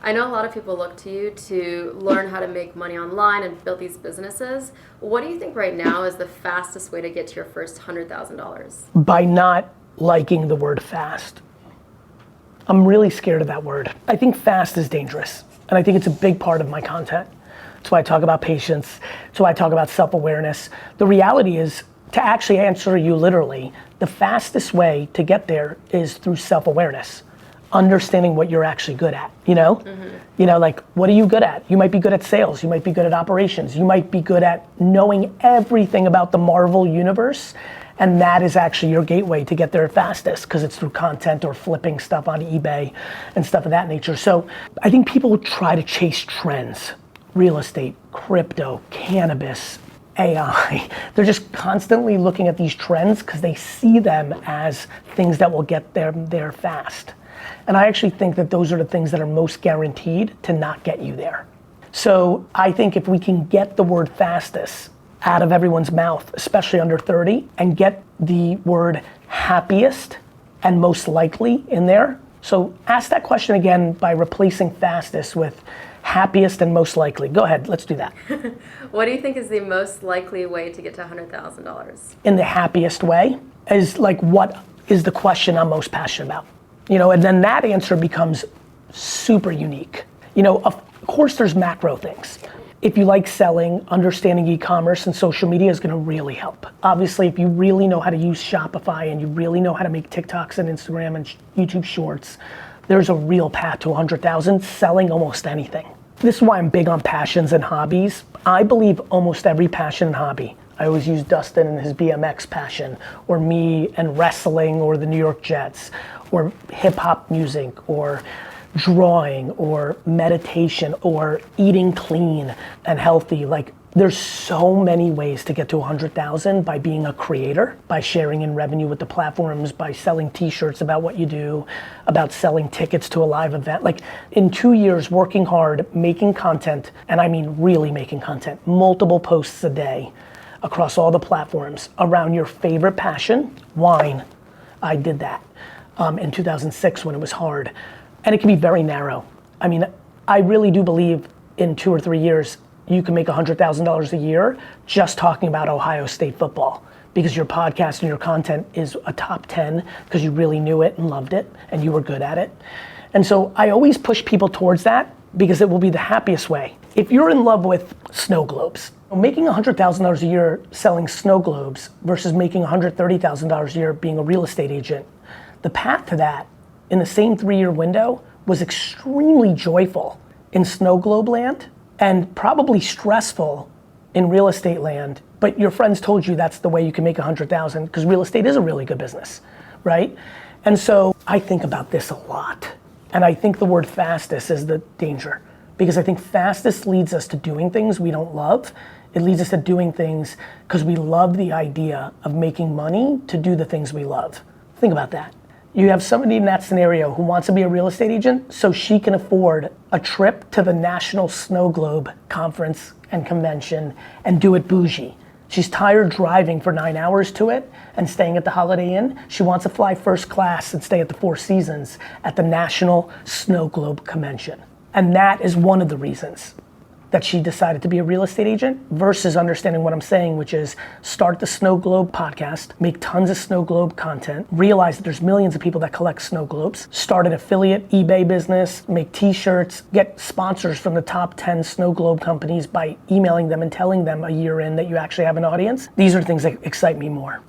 I know a lot of people look to you to learn how to make money online and build these businesses. What do you think right now is the fastest way to get to your first $100,000? By not liking the word fast. I'm really scared of that word. I think fast is dangerous, and I think it's a big part of my content. That's why I talk about patience. That's why I talk about self-awareness. The reality is, to actually answer you literally, the fastest way to get there is through self-awareness. Understanding what you're actually good at, you know? You know, like, what are you good at? You might be good at sales, you might be good at operations, you might be good at knowing everything about the Marvel universe, and that is actually your gateway to get there fastest, because it's through content or flipping stuff on eBay and stuff of that nature. So I think people try to chase trends, real estate, crypto, cannabis, AI. They're just constantly looking at these trends because they see them as things that will get them there fast. And I actually think that those are the things that are most guaranteed to not get you there. So I think if we can get the word fastest out of everyone's mouth, especially under 30, and get the word happiest and most likely in there. So ask that question again by replacing fastest with happiest and most likely. Go ahead, let's do that. What do you think is the most likely way to get to $100,000? In the happiest way is like, what is the question I'm most passionate about? You know, and then that answer becomes super unique. You know, of course there's macro things. If you like selling, understanding e-commerce and social media is gonna really help. Obviously, if you really know how to use Shopify and you really know how to make TikToks and Instagram and YouTube Shorts, there's a real path to 100,000 selling almost anything. This is why I'm big on passions and hobbies. I believe almost every passion and hobby. I always use Dustin and his BMX passion, or me and wrestling, or the New York Jets, or hip hop music, or drawing, or meditation, or eating clean and healthy. Like, there's so many ways to get to 100,000 by being a creator, by sharing in revenue with the platforms, by selling t-shirts about what you do, about selling tickets to a live event. Like, in 2 years, working hard, making content, and I mean really making content, multiple posts a day across all the platforms around your favorite passion, wine. I did that in 2006 when it was hard. And it can be very narrow. I mean, I really do believe in 2 or 3 years, you can make $100,000 a year just talking about Ohio State football, because your podcast and your content is a top 10 because you really knew it and loved it and you were good at it. And so I always push people towards that because it will be the happiest way. If you're in love with snow globes, making $100,000 a year selling snow globes versus making $130,000 a year being a real estate agent, the path to that in the same 3-year window was extremely joyful in snow globe land and probably stressful in real estate land, but your friends told you that's the way you can make 100,000 because real estate is a really good business, right? And so I think about this a lot, and I think the word fastest is the danger, because I think fastest leads us to doing things we don't love. It leads us to doing things because we love the idea of making money to do the things we love. Think about that. You have somebody in that scenario who wants to be a real estate agent so she can afford a trip to the National Snow Globe Conference and Convention and do it bougie. She's tired driving for 9 hours to it and staying at the Holiday Inn. She wants to fly first class and stay at the Four Seasons at the National Snow Globe Convention. And that is one of the reasons that she decided to be a real estate agent versus understanding what I'm saying, which is start the Snow Globe podcast, make tons of Snow Globe content, realize that there's millions of people that collect snow globes, start an affiliate eBay business, make t-shirts, get sponsors from the top 10 snow globe companies by emailing them and telling them a year in that you actually have an audience. These are things that excite me more.